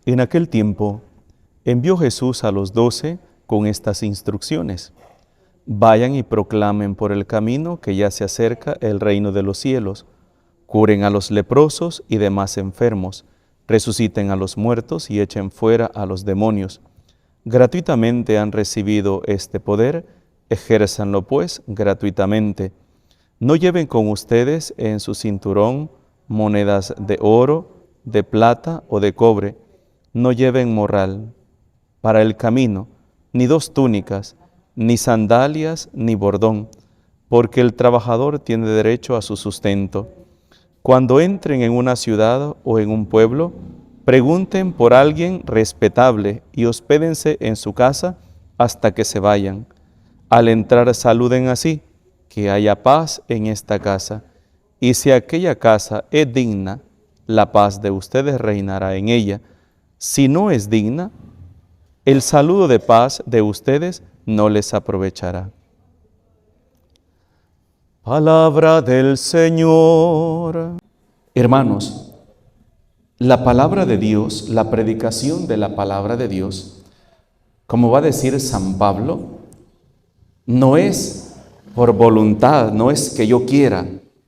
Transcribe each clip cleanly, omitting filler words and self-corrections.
En aquel tiempo, envió Jesús a los 12 con estas instrucciones. Vayan y proclamen por el camino que ya se acerca el reino de los cielos. Curen a los leprosos y demás enfermos. Resuciten a los muertos y echen fuera a los demonios. Gratuitamente han recibido este poder, ejérzanlo pues gratuitamente. No lleven con ustedes en su cinturón monedas de oro, de plata o de cobre. No lleven morral para el camino, ni 2 túnicas, ni sandalias, ni bordón, porque el trabajador tiene derecho a su sustento. Cuando entren en una ciudad o en un pueblo, pregunten por alguien respetable y hospédense en su casa hasta que se vayan. Al entrar saluden así: que haya paz en esta casa. Y si aquella casa es digna, la paz de ustedes reinará en ella. Si no es digna, el saludo de paz de ustedes no les aprovechará. Palabra del Señor. Hermanos, la palabra de Dios, la predicación de la palabra de Dios, como va a decir San Pablo, no es por voluntad, no es que yo quiera,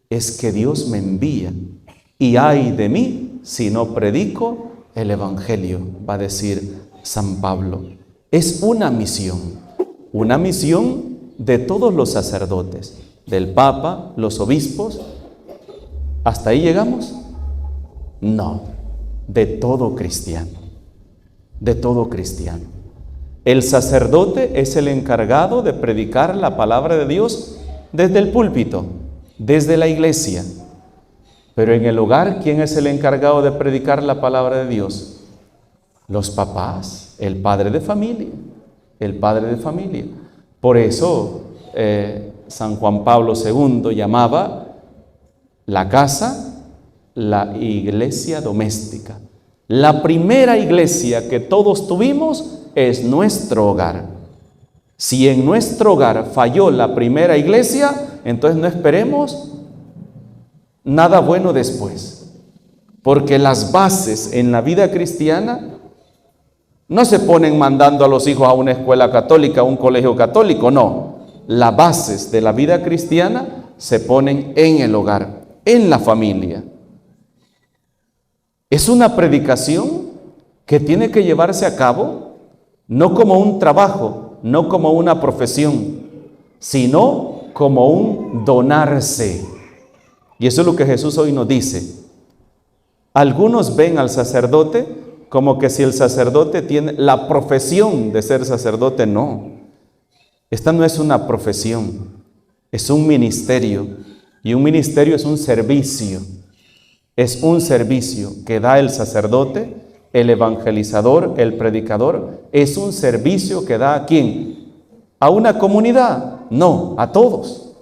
es que Dios me envía. Y ay de mí si no predico el Evangelio, va a decir San Pablo. Es una misión de todos los sacerdotes, del Papa, los obispos. ¿Hasta ahí llegamos? No, de todo cristiano, de todo cristiano. El sacerdote es el encargado de predicar la palabra de Dios desde el púlpito, desde la iglesia. Pero en el hogar, ¿quién es el encargado de predicar la palabra de Dios? Los papás, el padre de familia, el padre de familia. Por eso San Juan Pablo II llamaba la casa la iglesia doméstica. La primera iglesia que todos tuvimos es nuestro hogar. Si en nuestro hogar falló la primera iglesia, entonces no esperemos nada bueno después, porque las bases en la vida cristiana no se ponen mandando a los hijos a una escuela católica, a un colegio católico, no. Las bases de la vida cristiana se ponen en el hogar, en la familia. Es una predicación que tiene que llevarse a cabo no como un trabajo, no como una profesión, sino como un donarse. Y eso es lo que Jesús hoy nos dice. Algunos ven al sacerdote como que si el sacerdote tiene la profesión de ser sacerdote. No, esta no es una profesión, es un ministerio. Y un ministerio es un servicio. Es un servicio que da el sacerdote, el evangelizador, el predicador. Es un servicio que da ¿a quién? ¿A una comunidad? No, a todos.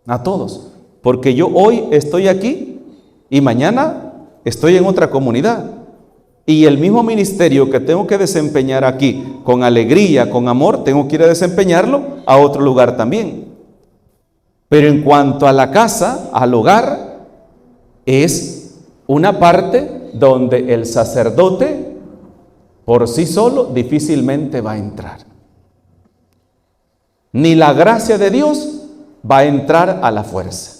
A todos. Porque yo hoy estoy aquí y mañana estoy en otra comunidad. Y el mismo ministerio que tengo que desempeñar aquí con alegría, con amor, tengo que ir a desempeñarlo a otro lugar también. Pero en cuanto a la casa, al hogar, es una parte donde el sacerdote por sí solo difícilmente va a entrar. Ni la gracia de Dios va a entrar a la fuerza.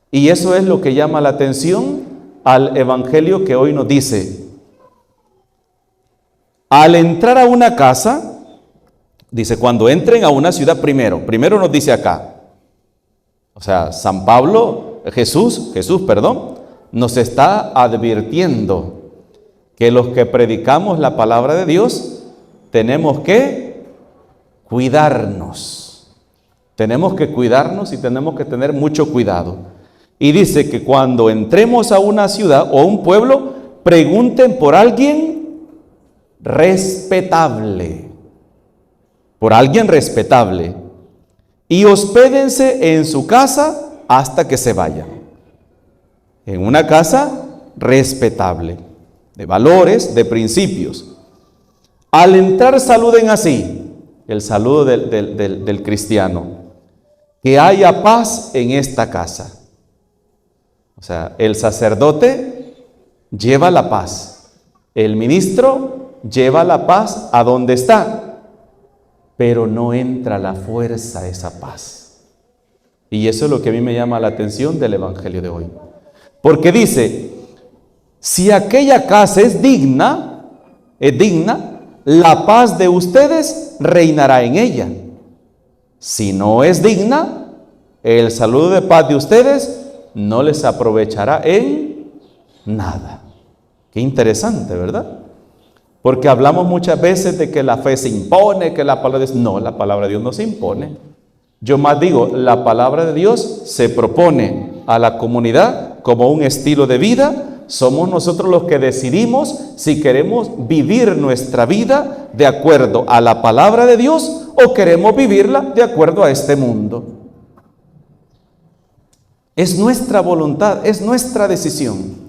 Y eso es lo que llama la atención al evangelio que hoy nos dice: al entrar a una casa, dice, cuando entren a una ciudad primero nos dice acá, o sea, San Pablo, Jesús, nos está advirtiendo que los que predicamos la palabra de Dios tenemos que cuidarnos. Tenemos que cuidarnos y tenemos que tener mucho cuidado. Y dice que cuando entremos a una ciudad o un pueblo, pregunten por alguien respetable. Por alguien respetable. Y hospédense en su casa hasta que se vayan. En una casa respetable, de valores, de principios. Al entrar saluden así, el saludo del cristiano: que haya paz en esta casa. O sea, el sacerdote lleva la paz. El ministro lleva la paz a donde está, pero no entra la fuerza a esa paz. Y eso es lo que a mí me llama la atención del Evangelio de hoy. Porque dice, si aquella casa es digna, la paz de ustedes reinará en ella. Si no es digna, el saludo de paz de ustedes no les aprovechará en nada. Qué interesante, ¿verdad? Porque hablamos muchas veces de que la fe se impone, que la palabra de Dios... No, la palabra de Dios no se impone. Yo más digo, la palabra de Dios se propone a la comunidad como un estilo de vida. Somos nosotros los que decidimos si queremos vivir nuestra vida de acuerdo a la palabra de Dios o queremos vivirla de acuerdo a este mundo. Es nuestra voluntad, es nuestra decisión.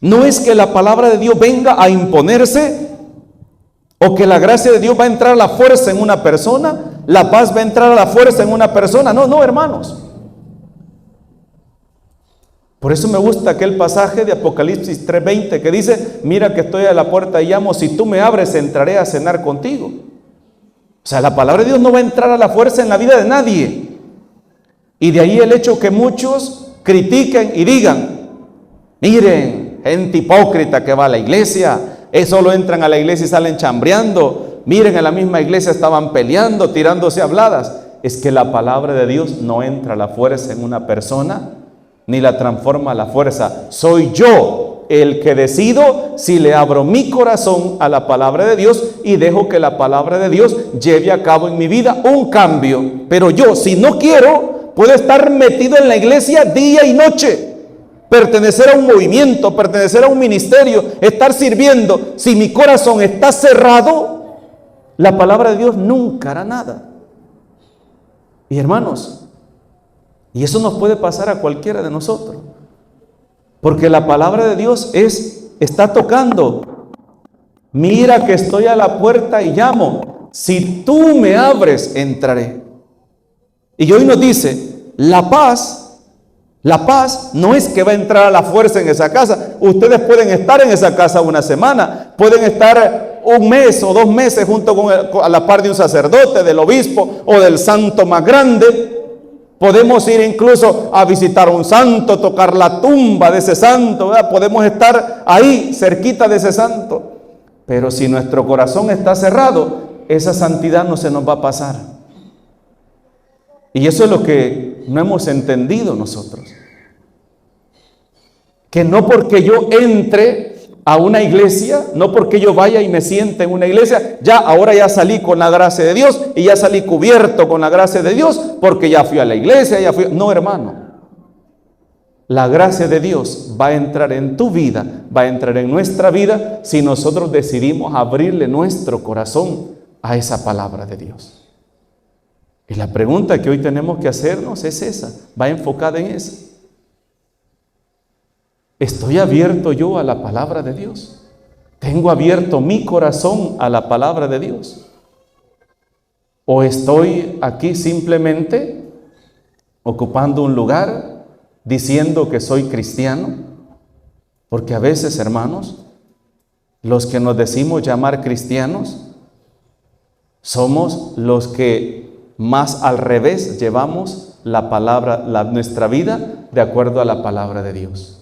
No es que la palabra de Dios venga a imponerse o que la gracia de Dios va a entrar a la fuerza en una persona, la paz va a entrar a la fuerza en una persona. No, hermanos. Por eso me gusta aquel pasaje de Apocalipsis 3:20 que dice, mira que estoy a la puerta y llamo, si tú me abres entraré a cenar contigo. O sea, la palabra de Dios no va a entrar a la fuerza en la vida de nadie. Y de ahí el hecho que muchos critiquen y digan, miren, gente hipócrita que va a la iglesia, solo entran a la iglesia y salen chambreando. Miren, en la misma iglesia estaban peleando, tirándose habladas. Es que la palabra de Dios no entra a la fuerza en una persona, ni la transforma a la fuerza. Soy yo el que decido si le abro mi corazón a la palabra de Dios y dejo que la palabra de Dios lleve a cabo en mi vida un cambio. Pero yo, si no quiero, puedo estar metido en la iglesia día y noche, pertenecer a un movimiento, pertenecer a un ministerio, estar sirviendo. Si mi corazón está cerrado, la palabra de Dios nunca hará nada. Y hermanos, y eso nos puede pasar a cualquiera de nosotros, porque la palabra de Dios está tocando. Mira que estoy a la puerta y llamo, si tú me abres, entraré. Y hoy nos dice, la paz no es que va a entrar a la fuerza en esa casa. Ustedes pueden estar en esa casa una semana, pueden estar un mes o 2 meses junto a la par de un sacerdote, del obispo o del santo más grande. Podemos ir incluso a visitar a un santo, tocar la tumba de ese santo, ¿verdad? Podemos estar ahí cerquita de ese santo. Pero si nuestro corazón está cerrado, esa santidad no se nos va a pasar. Y eso es lo que no hemos entendido nosotros. Que no porque yo entre a una iglesia, no porque yo vaya y me siente en una iglesia, ahora ya salí con la gracia de Dios y ya salí cubierto con la gracia de Dios porque ya fui a la iglesia, No, hermano. La gracia de Dios va a entrar en tu vida, va a entrar en nuestra vida si nosotros decidimos abrirle nuestro corazón a esa palabra de Dios. Y la pregunta que hoy tenemos que hacernos es esa, va enfocada en eso. ¿Estoy abierto yo a la palabra de Dios? ¿Tengo abierto mi corazón a la palabra de Dios? ¿O estoy aquí simplemente ocupando un lugar, diciendo que soy cristiano? Porque a veces, hermanos, los que nos decimos llamar cristianos, somos los que más al revés llevamos la palabra, nuestra vida de acuerdo a la palabra de Dios.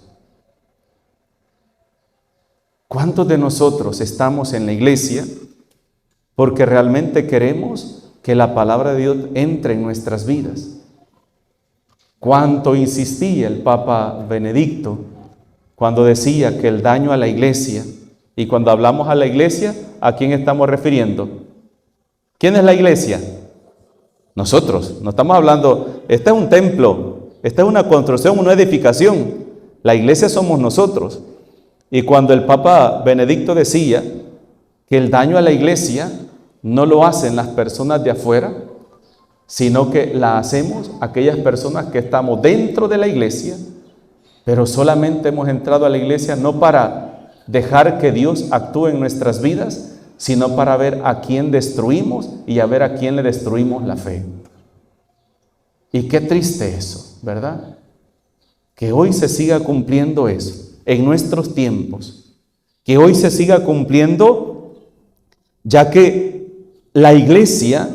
¿Cuántos de nosotros estamos en la iglesia porque realmente queremos que la palabra de Dios entre en nuestras vidas? ¿Cuánto insistía el Papa Benedicto cuando decía que el daño a la iglesia, y cuando hablamos a la iglesia, ¿a quién estamos refiriendo? ¿Quién es la iglesia? Nosotros. No estamos hablando, este es un templo, esta es una construcción, una edificación. La iglesia somos nosotros. Y cuando el Papa Benedicto decía que el daño a la iglesia no lo hacen las personas de afuera, sino que la hacemos aquellas personas que estamos dentro de la iglesia, pero solamente hemos entrado a la iglesia no para dejar que Dios actúe en nuestras vidas, sino para ver a quién destruimos y a ver a quién le destruimos la fe. Y qué triste eso, ¿verdad? Que hoy se siga cumpliendo eso en nuestros tiempos, que hoy se siga cumpliendo, ya que la iglesia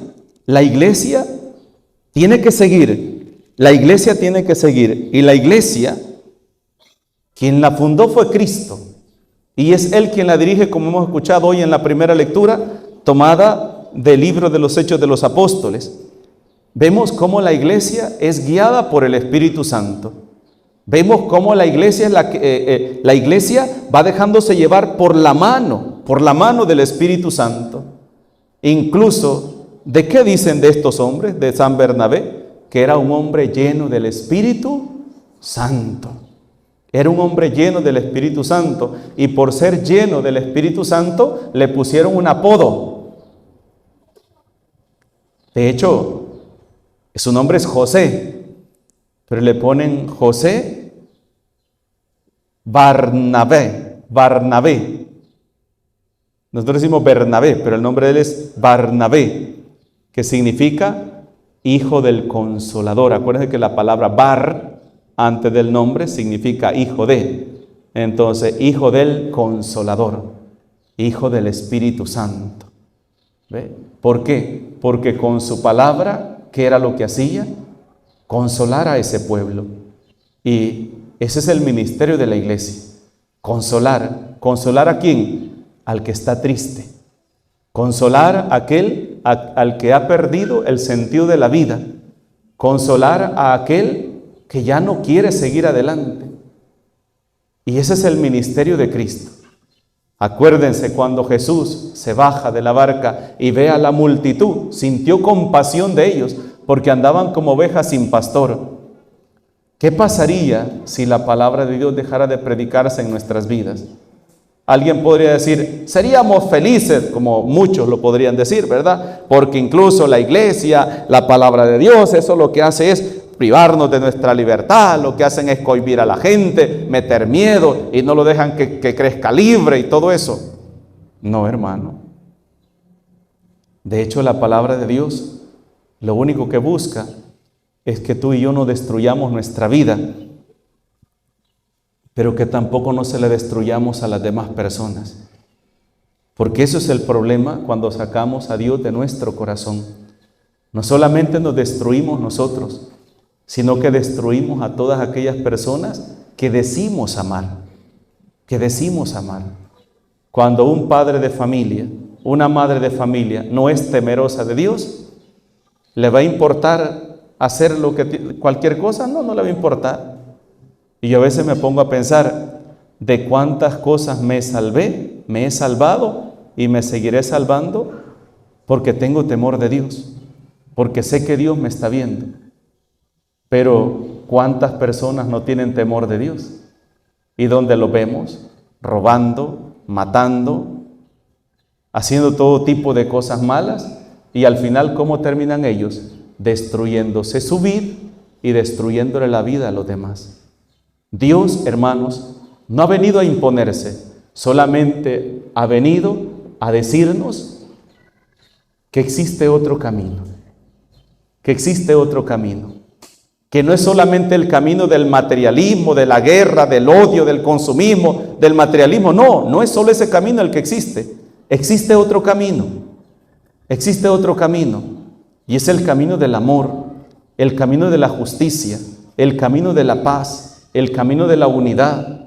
tiene que seguir, y la iglesia, quien la fundó fue Cristo, y es Él quien la dirige, como hemos escuchado hoy en la primera lectura, tomada del libro de los Hechos de los Apóstoles. Vemos cómo la iglesia es guiada por el Espíritu Santo. Vemos cómo la iglesia va dejándose llevar por la mano del Espíritu Santo. Incluso, ¿de qué dicen de estos hombres? De San Bernabé, que era un hombre lleno del Espíritu Santo. Era un hombre lleno del Espíritu Santo, y por ser lleno del Espíritu Santo le pusieron un apodo. De hecho, su nombre es José, pero le ponen José Barnabé. Nosotros decimos Bernabé, pero el nombre de él es Barnabé, que significa hijo del consolador. Acuérdense que la palabra bar, antes del nombre, significa hijo de. Entonces, hijo del consolador, hijo del Espíritu Santo. ¿Ve? ¿Por qué? Porque con su palabra, ¿qué era lo que hacía? Consolar a ese pueblo. Y ese es el ministerio de la iglesia. Consolar. ¿Consolar a quién? Al que está triste. Consolar al que ha perdido el sentido de la vida. Consolar a aquel que ya no quiere seguir adelante. Y ese es el ministerio de Cristo. Acuérdense cuando Jesús se baja de la barca y ve a la multitud, sintió compasión de ellos porque andaban como ovejas sin pastor. ¿Qué pasaría si la palabra de Dios dejara de predicarse en nuestras vidas? Alguien podría decir, seríamos felices, como muchos lo podrían decir, ¿verdad? Porque incluso la iglesia, la palabra de Dios, eso lo que hace es privarnos de nuestra libertad, lo que hacen es cohibir a la gente, meter miedo y no lo dejan que crezca libre y todo eso. No, hermano. De hecho, la palabra de Dios lo único que busca es que tú y yo no destruyamos nuestra vida, pero que tampoco no se le destruyamos a las demás personas. Porque eso es el problema cuando sacamos a Dios de nuestro corazón. No solamente nos destruimos nosotros, sino que destruimos a todas aquellas personas que decimos amar. Cuando un padre de familia, una madre de familia no es temerosa de Dios, ¿le va a importar hacer cualquier cosa? No le va a importar. Y yo a veces me pongo a pensar de cuántas cosas me he salvado y me seguiré salvando porque tengo temor de Dios, porque sé que Dios me está viendo. Pero ¿cuántas personas no tienen temor de Dios? ¿Y dónde lo vemos? Robando, matando, haciendo todo tipo de cosas malas. Y al final, ¿cómo terminan ellos? Destruyéndose su vida y destruyéndole la vida a los demás. Dios, hermanos, no ha venido a imponerse, solamente ha venido a decirnos que existe otro camino, que no es solamente el camino del materialismo, de la guerra, del odio, del consumismo, del materialismo. No es solo ese camino el que existe. Existe otro camino, y es el camino del amor, el camino de la justicia, el camino de la paz, el camino de la unidad.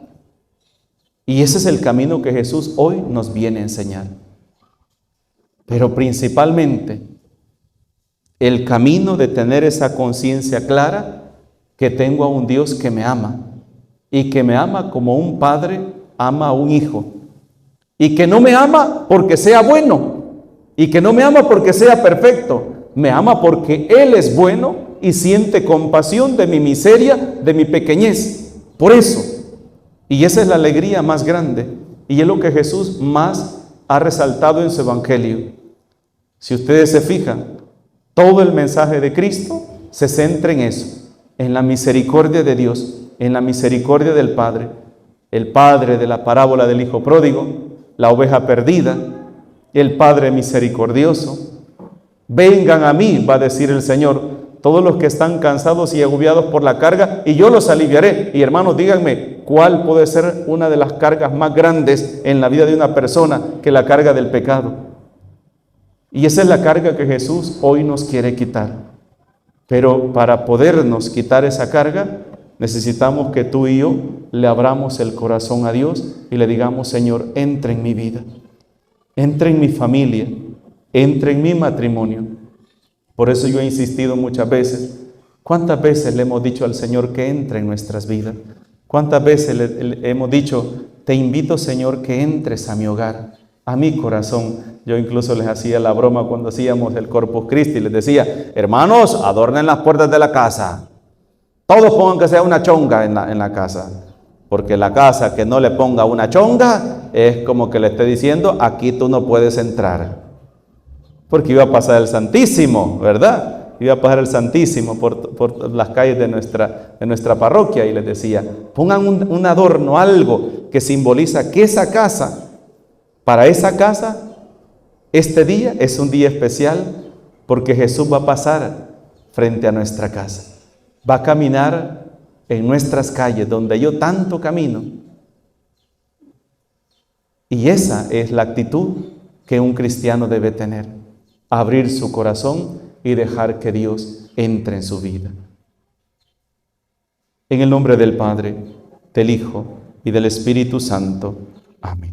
Y ese es el camino que Jesús hoy nos viene a enseñar. Pero principalmente, el camino de tener esa conciencia clara que tengo a un Dios que me ama, y que me ama como un padre ama a un hijo, y que no me ama porque sea bueno, y que no me ama porque sea perfecto, me ama porque Él es bueno y siente compasión de mi miseria, de mi pequeñez. Por eso, y esa es la alegría más grande, y es lo que Jesús más ha resaltado en su evangelio. Si ustedes se fijan, todo el mensaje de Cristo se centra en eso, en la misericordia de Dios, en la misericordia del Padre. El Padre de la parábola del Hijo Pródigo, la oveja perdida, el Padre misericordioso. Vengan a mí, va a decir el Señor, todos los que están cansados y agobiados por la carga, y yo los aliviaré. Y hermanos, díganme, ¿Cuál puede ser una de las cargas más grandes en la vida de una persona que la carga del pecado? Y esa es la carga que Jesús hoy nos quiere quitar. Pero para podernos quitar esa carga, necesitamos que tú y yo le abramos el corazón a Dios y le digamos: Señor, entra en mi vida, entra en mi familia, entra en mi matrimonio. Por eso yo he insistido muchas veces. ¿Cuántas veces le hemos dicho al Señor que entre en nuestras vidas? ¿Cuántas veces le hemos dicho: te invito, Señor, que entres a mi hogar, a mi corazón? Yo incluso les hacía la broma cuando hacíamos el Corpus Christi, les decía: hermanos, adornen las puertas de la casa. Todos pongan que sea una chonga en la casa. Porque la casa que no le ponga una chonga es como que le esté diciendo: aquí tú no puedes entrar. Porque iba a pasar el Santísimo, ¿verdad? Iba a pasar el Santísimo por las calles de nuestra parroquia, y les decía: pongan un adorno, algo que simboliza que esa casa, para esa casa, este día es un día especial, porque Jesús va a pasar frente a nuestra casa. Va a caminar en nuestras calles, donde yo tanto camino. Y esa es la actitud que un cristiano debe tener: abrir su corazón y dejar que Dios entre en su vida. En el nombre del Padre, del Hijo y del Espíritu Santo. Amén.